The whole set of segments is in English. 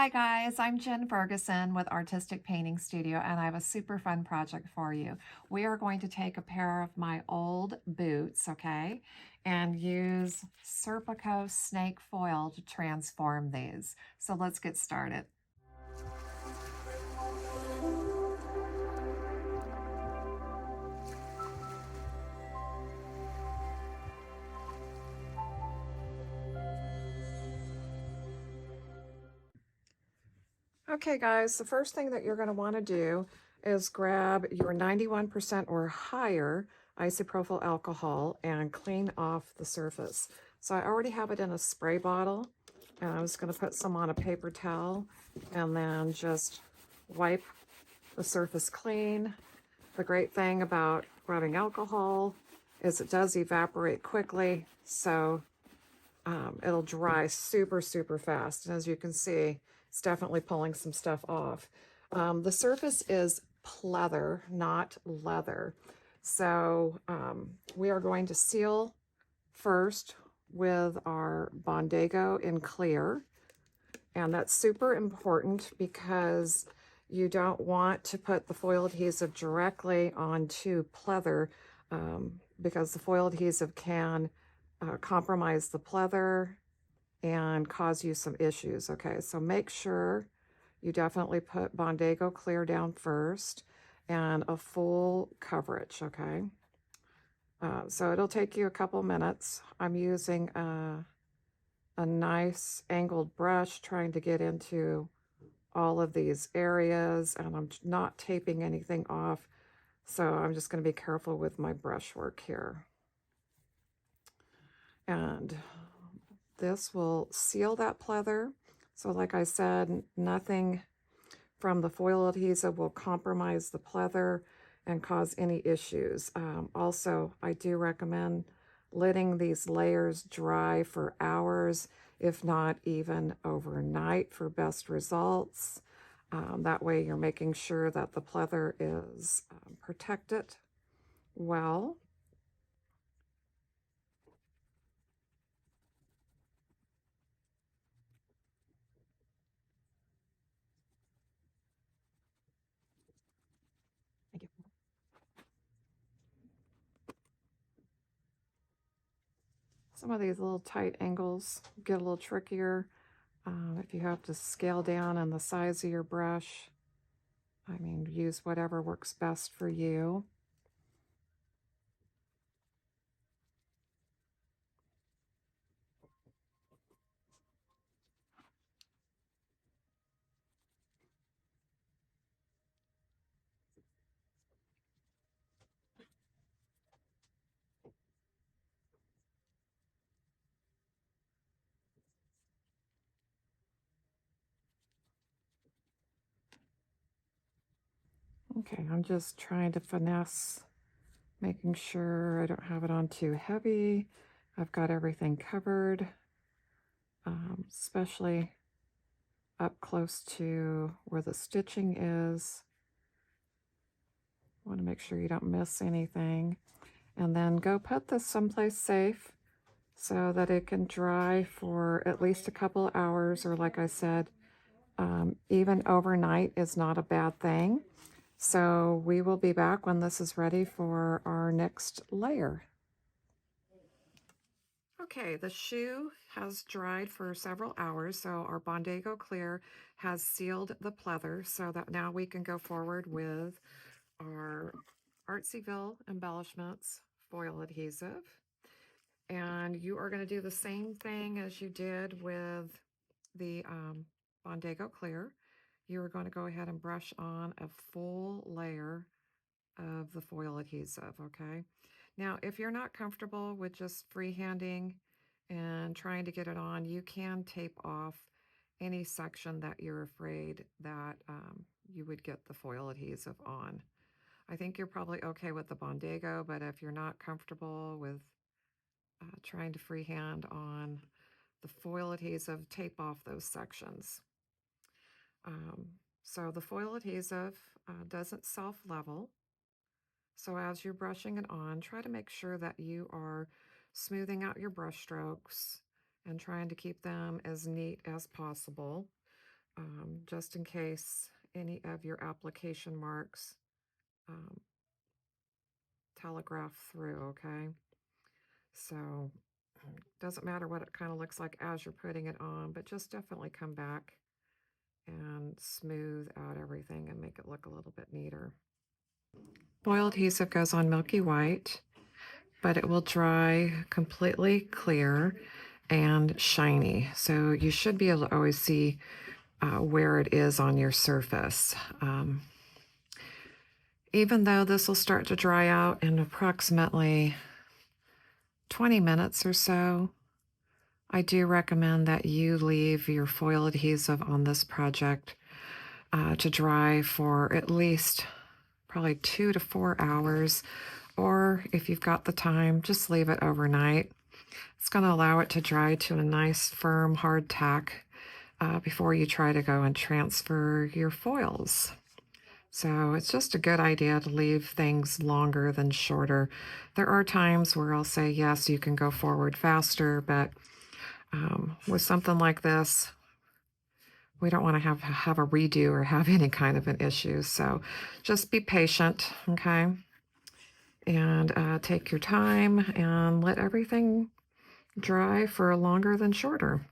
Hi guys, I'm Jen Ferguson with Artistic Painting Studio, and I have a super fun project for you. We are going to take a pair of my old boots, okay, and use Serpico snake foil to transform these. So let's get started. Okay guys, the first thing that you're going to want to do is grab your 91% or higher isopropyl alcohol and clean off the surface. So I already have it in a spray bottle, and I'm just going to put some on a paper towel and then just wipe the surface clean. The great thing about rubbing alcohol is it does evaporate quickly, so it'll dry super fast. And as you can see, it's definitely pulling some stuff off. The surface is pleather, not leather. So we are going to seal first with our Bondago in clear. And that's super important because you don't want to put the foil adhesive directly onto pleather, because the foil adhesive can compromise the pleather and cause you some issues. Okay, so make sure you definitely put Bondago clear down first and a full coverage. Okay, so it'll take you a couple minutes. I'm using a nice angled brush trying to get into all of these areas, and I'm not taping anything off, so I'm just going to be careful with my brush work here. And this will seal that pleather. So like I said, nothing from the foil adhesive will compromise the pleather and cause any issues. Also, I do recommend letting these layers dry for hours, if not even overnight, for best results. That way you're making sure that the pleather is protected well. Thank you. Some of these little tight angles get a little trickier if you have to scale down on the size of your brush. I mean, use whatever works best for you. Okay, I'm just trying to finesse, making sure I don't have it on too heavy. I've got everything covered, especially up close to where the stitching is. Want to make sure you don't miss anything. And then go put this someplace safe so that it can dry for at least a couple of hours, or like I said, even overnight is not a bad thing. So we will be back when this is ready for our next layer. Okay, the shoe has dried for several hours, so our Bondago Clear has sealed the pleather so that now we can go forward with our Artsyville Embellishments foil adhesive. And you are going to do the same thing as you did with the Bondago Clear. You are going to go ahead and brush on a full layer of the foil adhesive, okay? Now, if you're not comfortable with just freehanding and trying to get it on, you can tape off any section that you're afraid that you would get the foil adhesive on. I think you're probably okay with the Bondago, but if you're not comfortable with trying to freehand on the foil adhesive, tape off those sections. So the foil adhesive doesn't self-level. So as you're brushing it on, try to make sure that you are smoothing out your brush strokes and trying to keep them as neat as possible. just in case any of your application marks telegraph through, okay? So doesn't matter what it kind of looks like as you're putting it on, but just definitely come back and smooth out everything and make it look a little bit neater. Foil adhesive goes on milky white, but it will dry completely clear and shiny. So you should be able to always see where it is on your surface. Even though this will start to dry out in approximately 20 minutes or so, I do recommend that you leave your foil adhesive on this project to dry for at least probably 2 to 4 hours, or if you've got the time, just leave it overnight. It's going to allow it to dry to a nice, firm, hard tack before you try to go and transfer your foils. So it's just a good idea to leave things longer than shorter. There are times where I'll say, yes, you can go forward faster, but with something like this, we don't want to have a redo or have any kind of an issue. So just be patient, okay? And take your time and let everything dry for longer than shorter.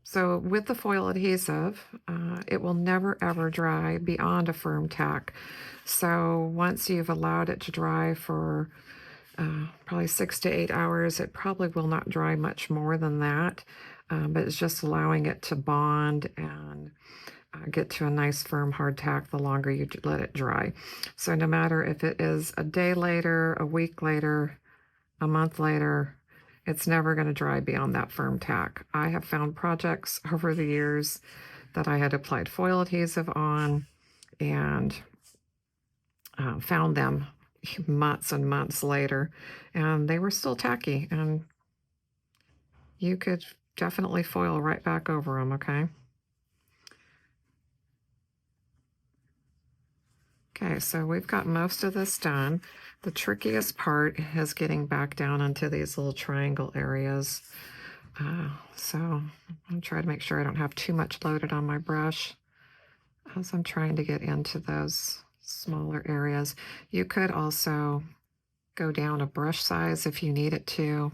So with the foil adhesive, it will never ever dry beyond a firm tack. So once you've allowed it to dry for probably 6 to 8 hours, it probably will not dry much more than that, but it's just allowing it to bond and get to a nice firm hard tack the longer you let it dry. So no matter if it is a day later, a week later, a month later, it's never going to dry beyond that firm tack. I have found projects over the years that I had applied foil adhesive on and found them months and months later, and they were still tacky, and you could definitely foil right back over them, okay? Okay, so we've got most of this done. The trickiest part is getting back down into these little triangle areas. So I'm trying to make sure I don't have too much loaded on my brush as I'm trying to get into those smaller areas. You could also go down a brush size if you need it to,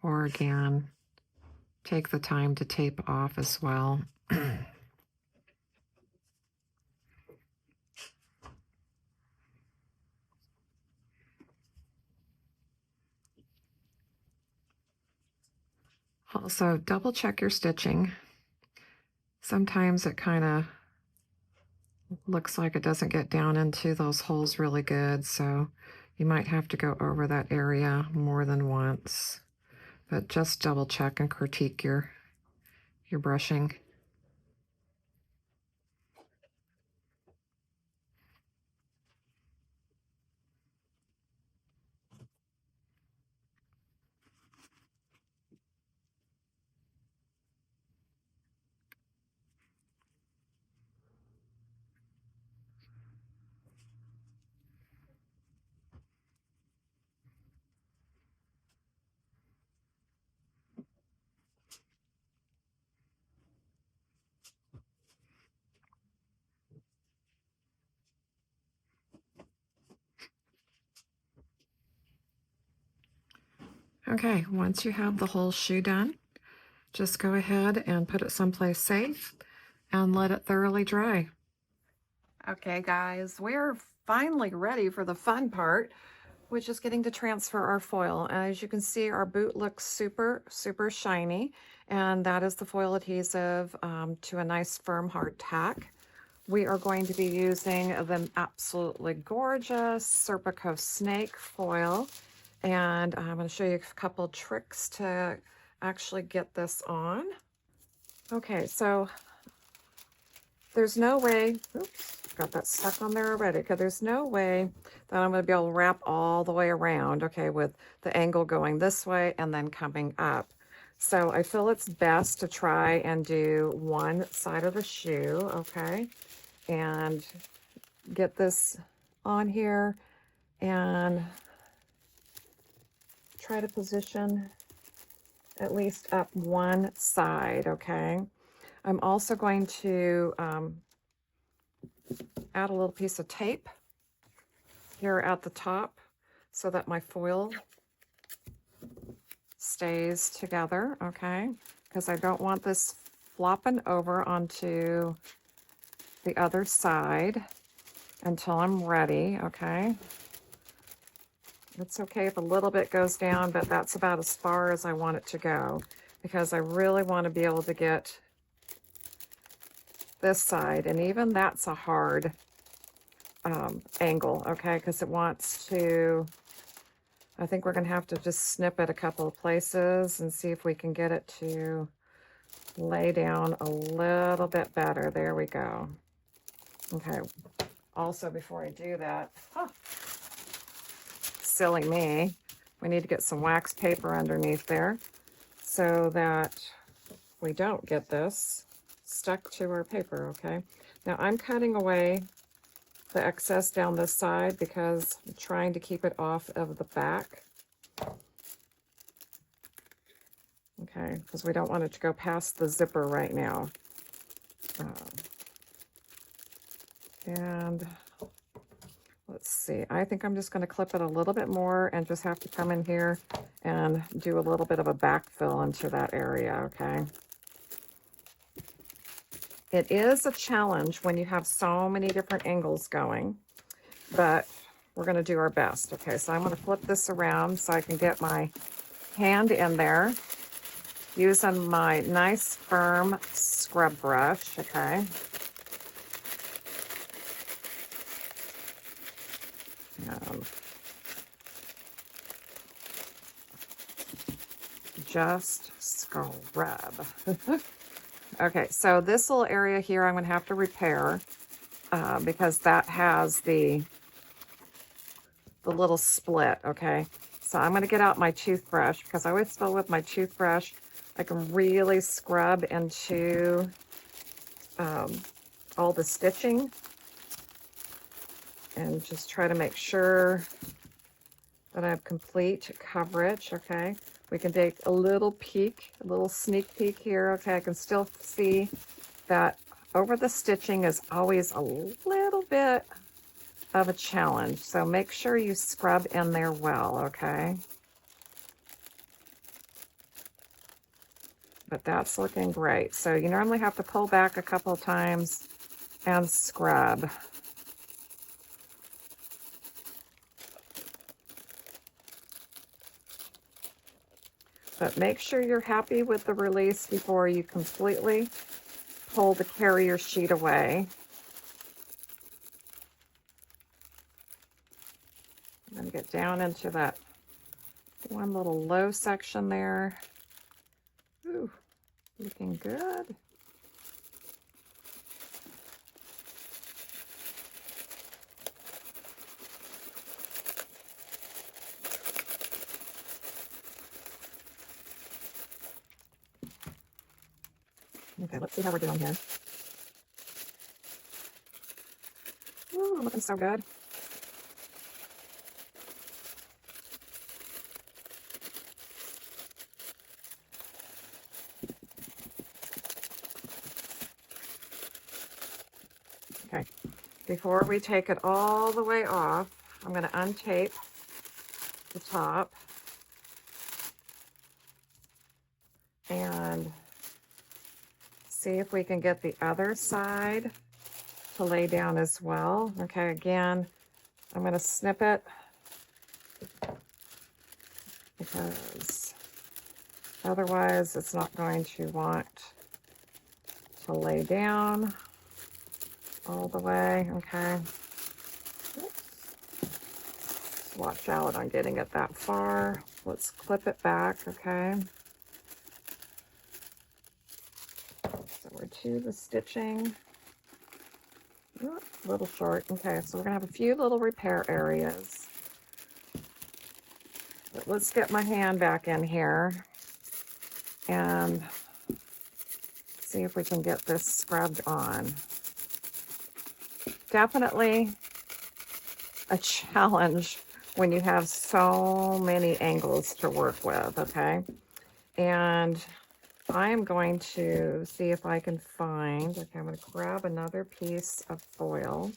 or again, take the time to tape off as well. Also, double check your stitching. Sometimes it kind of looks like it doesn't get down into those holes really good, so you might have to go over that area more than once. But just double check and critique your brushing. Okay, once you have the whole shoe done, just go ahead and put it someplace safe and let it thoroughly dry. Okay, guys, we're finally ready for the fun part, which is getting to transfer our foil. As you can see, our boot looks super, super shiny, and that is the foil adhesive to a nice firm hard tack. We are going to be using the absolutely gorgeous Serpico snake foil, and I'm going to show you a couple tricks to actually get this on. Okay, so there's no way, oops, got that stuck on there already, because there's no way that I'm going to be able to wrap all the way around, okay, with the angle going this way and then coming up. So I feel it's best to try and do one side of the shoe, okay, and get this on here and try to position at least up one side, okay? I'm also going to add a little piece of tape here at the top so that my foil stays together, okay? Because I don't want this flopping over onto the other side until I'm ready, okay? It's okay if a little bit goes down, but that's about as far as I want it to go, because I really want to be able to get this side, and even that's a hard angle, okay, because it wants to, I think we're going to have to just snip it a couple of places and see if we can get it to lay down a little bit better. There we go. Okay. Also, before I do that, silly me, we need to get some wax paper underneath there so that we don't get this stuck to our paper, okay? Now I'm cutting away the excess down this side because I'm trying to keep it off of the back. Okay, because we don't want it to go past the zipper right now. And let's see, I think I'm just going to clip it a little bit more and just have to come in here and do a little bit of a backfill into that area, okay? It is a challenge when you have so many different angles going, but we're going to do our best. Okay, so I'm going to flip this around so I can get my hand in there using my nice firm scrub brush, okay? Just scrub. Okay, so this little area here I'm going to have to repair because that has the little split, okay? So I'm going to get out my toothbrush because I always feel with my toothbrush I can really scrub into all the stitching and just try to make sure that I have complete coverage, okay? We can take a little peek, a little sneak peek here, okay? I can still see that over the stitching is always a little bit of a challenge, so make sure you scrub in there well, okay? But that's looking great. So you normally have to pull back a couple of times and scrub. But make sure you're happy with the release before you completely pull the carrier sheet away. I'm going to get down into that one little low section there. Ooh, looking good. Okay, let's see how we're doing here. Ooh, looking so good. Okay, before we take it all the way off, I'm going to untape the top and see if we can get the other side to lay down as well. Okay, again, I'm going to snip it because otherwise it's not going to want to lay down all the way, okay? Oops. Watch out on getting it that far. Let's clip it back, okay? So we're to the stitching. Ooh, a little short. Okay, so we're gonna have a few little repair areas. But let's get my hand back in here and see if we can get this scrubbed on. Definitely a challenge when you have so many angles to work with, okay? And I am going to see if I can find, okay, I'm going to grab another piece of foil.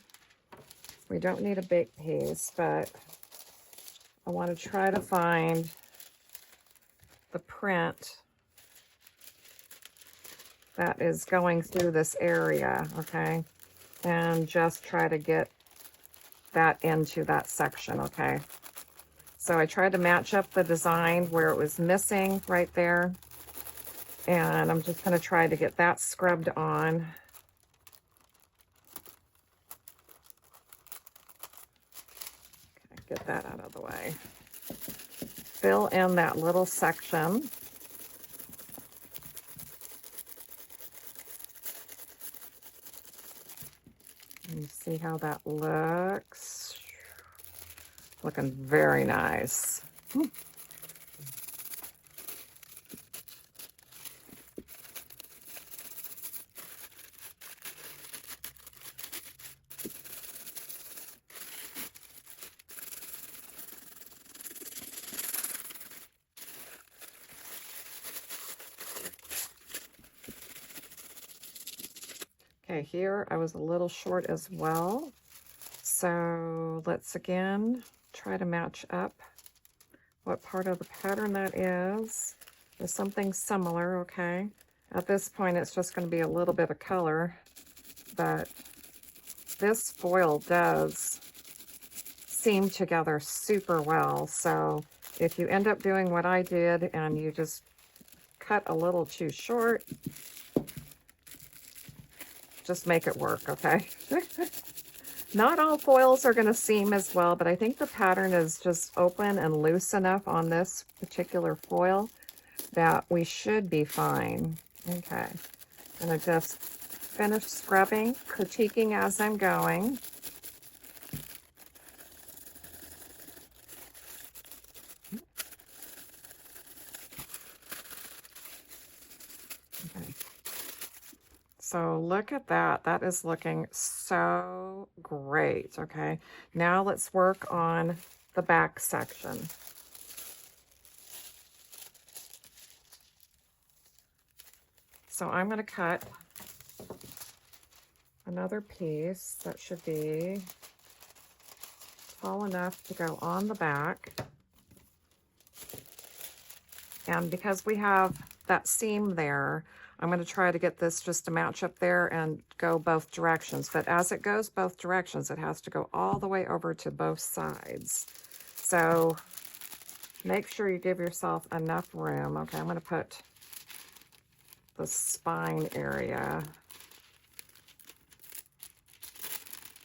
We don't need a big piece, but I want to try to find the print that is going through this area, okay? And just try to get that into that section, okay? So I tried to match up the design where it was missing right there. And I'm just going to try to get that scrubbed on. Okay, get that out of the way. Fill in that little section. And see how that looks. Looking very nice. Okay, here I was a little short as well. So let's again try to match up what part of the pattern that is. There's something similar, okay? At this point, it's just going to be a little bit of color, but this foil does seam together super well. So if you end up doing what I did and you just cut a little too short, just make it work, okay? Not all foils are going to seam as well, but I think the pattern is just open and loose enough on this particular foil that we should be fine. Okay, I'm going to just finish scrubbing, critiquing as I'm going. Okay. So look at that. That is looking so great. Okay, now let's work on the back section. So I'm going to cut another piece that should be tall enough to go on the back. And because we have that seam there, I'm going to try to get this just to match up there and go both directions. But as it goes both directions, it has to go all the way over to both sides. So make sure you give yourself enough room. Okay, I'm going to put the spine area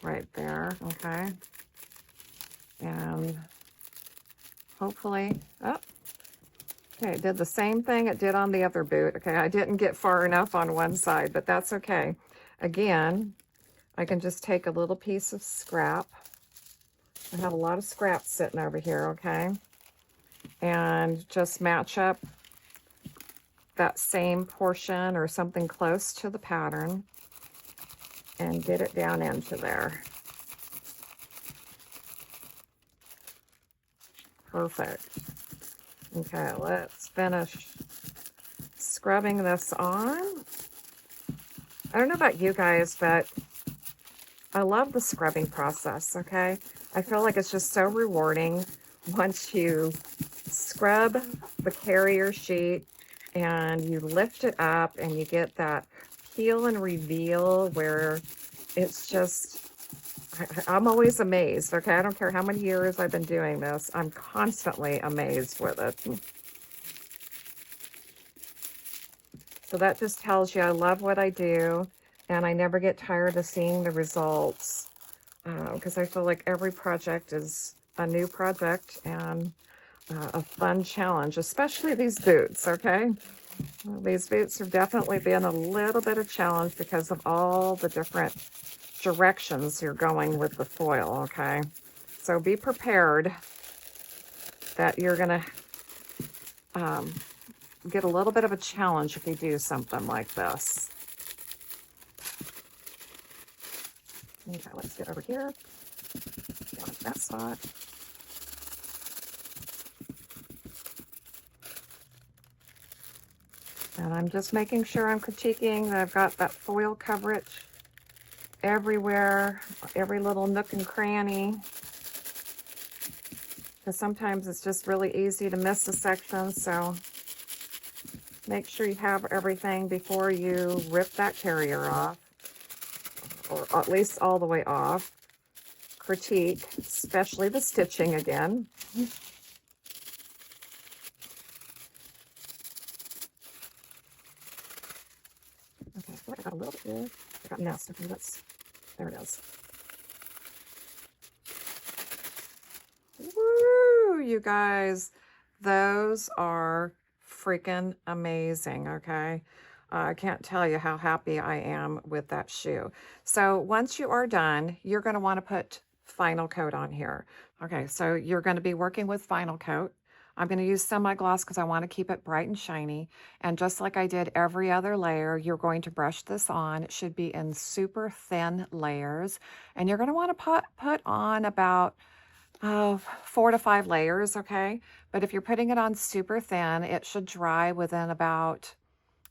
right there, okay? And hopefully, oh, okay, it did the same thing it did on the other boot. Okay, I didn't get far enough on one side, but that's okay. Again, I can just take a little piece of scrap. I have a lot of scrap sitting over here, okay? And just match up that same portion or something close to the pattern and get it down into there. Perfect. Okay, let's finish scrubbing this on. I don't know about you guys, but I love the scrubbing process, okay? I feel like it's just so rewarding once you scrub the carrier sheet and you lift it up and you get that peel and reveal where it's just, I'm always amazed, okay? I don't care how many years I've been doing this. I'm constantly amazed with it. So that just tells you I love what I do and I never get tired of seeing the results because I feel like every project is a new project and a fun challenge, especially these boots, okay? Well, these boots have definitely been a little bit of challenge because of all the different directions you're going with the foil, okay? So be prepared that you're going to get a little bit of a challenge if you do something like this. Okay, let's get over here. Down at that spot. And I'm just making sure I'm critiquing that I've got that foil coverage everywhere, every little nook and cranny. Because sometimes it's just really easy to miss a section, so make sure you have everything before you rip that carrier off, or at least all the way off. Critique, especially the stitching again. Okay, I feel like I got a little bit there. I got messed. Okay, there it is. Woo, you guys, those are freaking amazing, okay? I can't tell you how happy I am with that shoe. So once you are done, you're going to want to put final coat on here. Okay, so you're going to be working with final coat. I'm going to use semi-gloss because I want to keep it bright and shiny. And just like I did every other layer, you're going to brush this on. It should be in super thin layers. And you're going to want to put on about 4 to 5 layers, okay? But if you're putting it on super thin, it should dry within about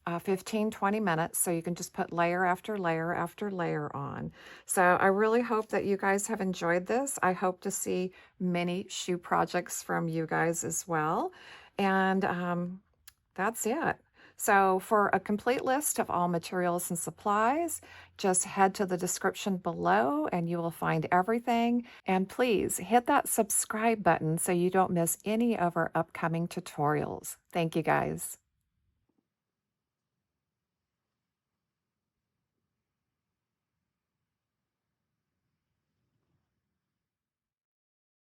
15-20 minutes, so you can just put layer after layer after layer on. So I really hope that you guys have enjoyed this. I hope to see many shoe projects from you guys as well. And that's it. So for a complete list of all materials and supplies, just head to the description below and you will find everything. And please hit that subscribe button so you don't miss any of our upcoming tutorials. Thank you guys.